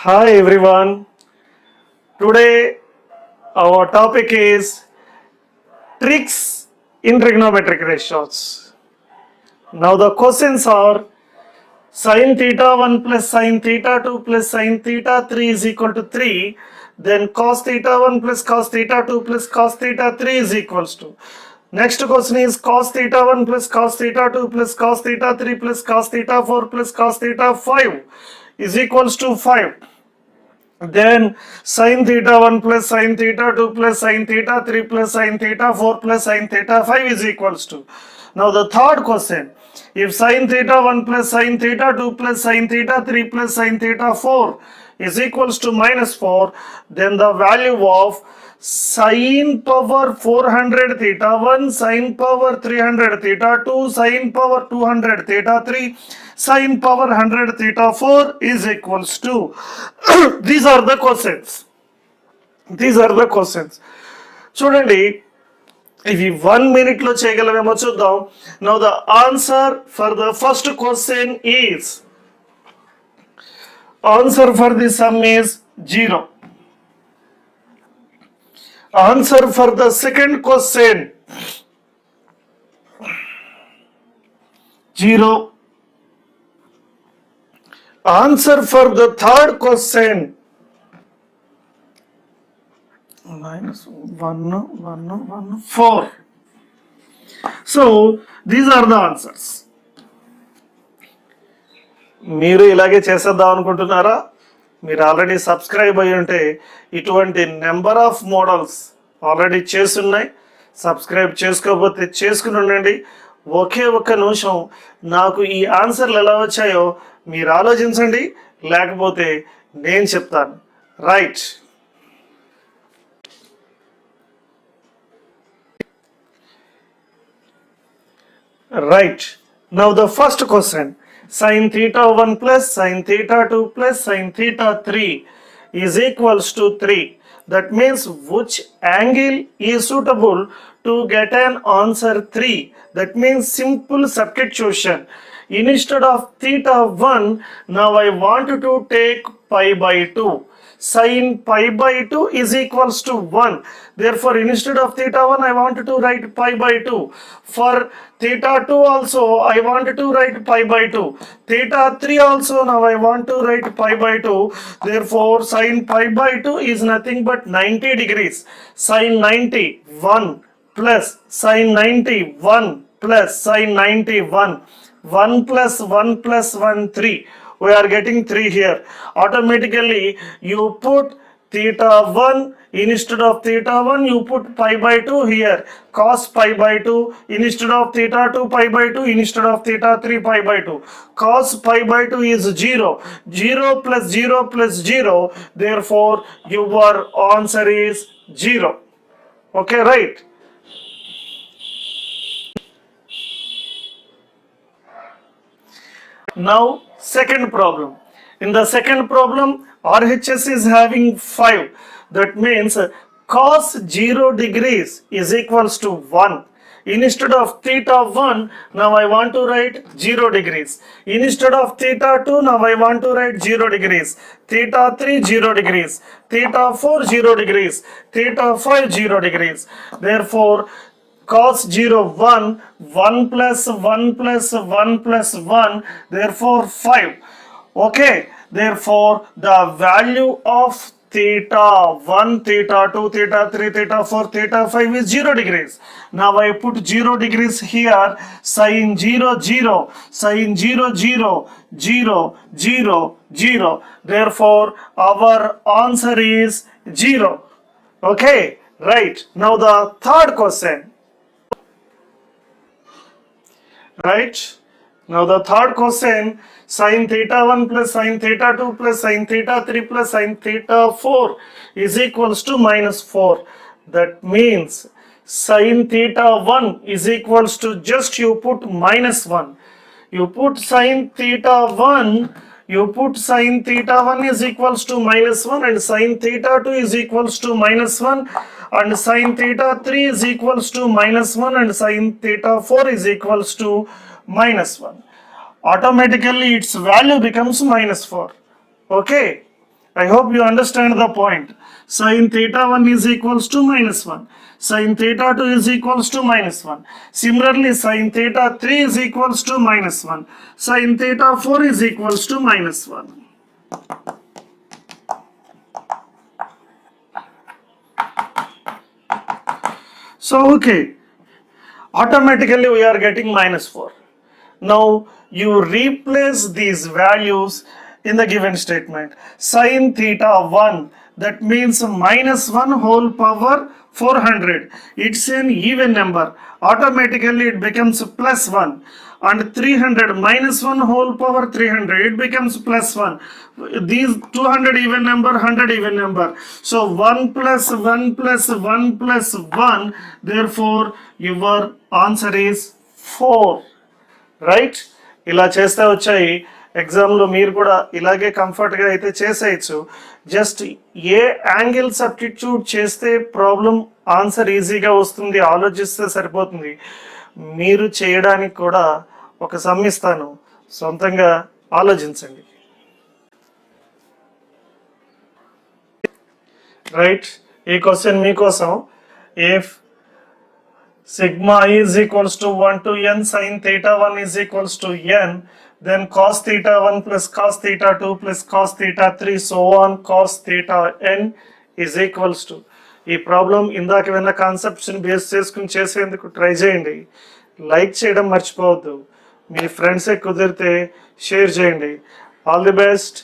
Hi everyone. Today our topic is tricks in trigonometric ratios. Now the questions are sin theta 1 plus sin theta 2 plus sin theta 3 is equal to 3. Then cos theta 1 plus cos theta 2 plus cos theta 3 is equals to. Next question is cos theta 1 plus cos theta 2 plus cos theta 3 plus cos theta 4 plus cos theta 5 is equals to 5. Then sin theta 1 plus sin theta 2 plus sin theta 3 plus sin theta 4 plus sin theta 5 is equals to. Now the third question, if sin theta 1 plus sin theta 2 plus sin theta 3 plus sin theta 4 is equals to minus 4, then the value of sin power 400 theta 1, sin power 300 theta 2, sin power 200 theta 3, sin power 100 theta 4 is equals to. These are the questions. These are the questions. చూడండి ఇవి 1 minute లో చేయగలమేమో చూద్దాం. Now the answer for the first question is, answer for the sum is 0. Answer for the second question 0. Answer for the third question minus 1, 1, 1, 4. So these are the answers. మీరు ఇలాగే చేసేద్దాం అనుకుంటున్నారా? మీరు already subscribe అయ్యి ఉంటే ఇటువంటి number of models already చేసున్నాయి. Subscribe చేసుకోకపోతే చేసుకుని ఉండండి. ఒకే ఒక్క నిమిషం నాకు ఈ ఆన్సర్లు ఎలా వచ్చాయో మీరు ఆలోచించండి, లేకపోతే నేను చెప్తాను. Right. Right. Now the first question, sin theta 1 plus sin theta 2 plus sin theta 3 is equals to 3. That means which angle is suitable to get an answer 3? That means simple substitution. Instead of theta 1, now I want to take pi by 2. Sin pi by 2 is equals to 1. Therefore, instead of theta 1, I want to write pi by 2. For theta 2 also, I want to write pi by 2. Theta 3 also, now I want to write pi by 2. Therefore, sin pi by 2 is nothing but 90 degrees. Sin 90, 1 plus sin 90, 1 plus sin 91. 1 plus 1 plus 1, 3. We are getting 3 here. Automatically, you put theta 1 instead of theta 1, you put pi by 2 here. Cos pi by 2 instead of theta 2, pi by 2 instead of theta 3, pi by 2. Cos pi by 2 is 0. 0 plus 0 plus 0. Therefore, your answer is 0. Okay, right? Now, second problem. In the second problem, RHS is having 5. That means cos 0 degrees is equals to 1. Instead of theta 1, now I want to write 0 degrees. Instead of theta 2, now I want to write 0 degrees. Theta 3, 0 degrees. Theta 4, 0 degrees. Theta 5, 0 degrees. Therefore, cos 0, 1, 1 plus 1 plus 1 plus 1, therefore 5. Okay, therefore the value of theta 1, theta 2, theta 3, theta 4, theta 5 is 0 degrees. Now I put 0 degrees here, sin 0, 0, sin 0, 0, 0, 0, 0. Therefore, our answer is 0. Okay, right. Now the third question. Right? Now the third question, sin theta 1 plus sin theta 2 plus sin theta 3 plus sin theta 4 is equals to minus 4. That means sin theta 1 is equals to, just you put minus 1. You put sin theta 1, you put sin theta 1 is equals to minus 1 and sin theta 2 is equals to minus 1 and sin theta 3 is equals to minus 1 and sin theta 4 is equals to minus 1. Automatically its value becomes minus 4. Okay. I hope you understand the point. Sin theta 1 is equals to minus 1. Sin theta 2 is equals to minus 1. Similarly, sin theta 3 is equals to minus 1. Sin theta 4 is equals to minus 1. So, okay, automatically we are getting minus 4. Now you replace these values in the given statement. Sin theta 1, that means minus 1 whole power 400. It's an even number. Automatically it becomes plus 1. And 300 minus 1 whole power 300, it becomes plus 1. These 200 even number, 100 even number. So 1 plus 1 plus 1 plus 1. Therefore your answer is 4. Right, ఇలా చేస్తే వచ్చాయి. ఎగ్జామ్లో మీరు కూడా ఇలాగే కంఫర్ట్గా అయితే చేసేయచ్చు. జస్ట్ ఏ యాంగిల్ సబ్స్టిట్యూట్ చేస్తే ప్రాబ్లం ఆన్సర్ ఈజీగా వస్తుంది ఆలోచిస్తే సరిపోతుంది. మీరు చేయడానికి కూడా ఒక సమ్ ఇస్తాను, సొంతంగా ఆలోచించండి. రైట్, ఈ క్వశ్చన్ మీకోసం. If sigma I is equals to 1 to n sin theta 1 is equals to n, then cos theta 1 plus cos theta 2 plus cos theta 3 so on cos theta n is equals to. ఈ problem ఇందాక విన్న కాన్సెప్ట్స్ని base చేసుకుని చేసేందుకు try చేయండి. Like చేయడం మర్చిపోవద్దు. మీ ఫ్రెండ్సే కుదిరితే షేర్ చేయండి. All the best.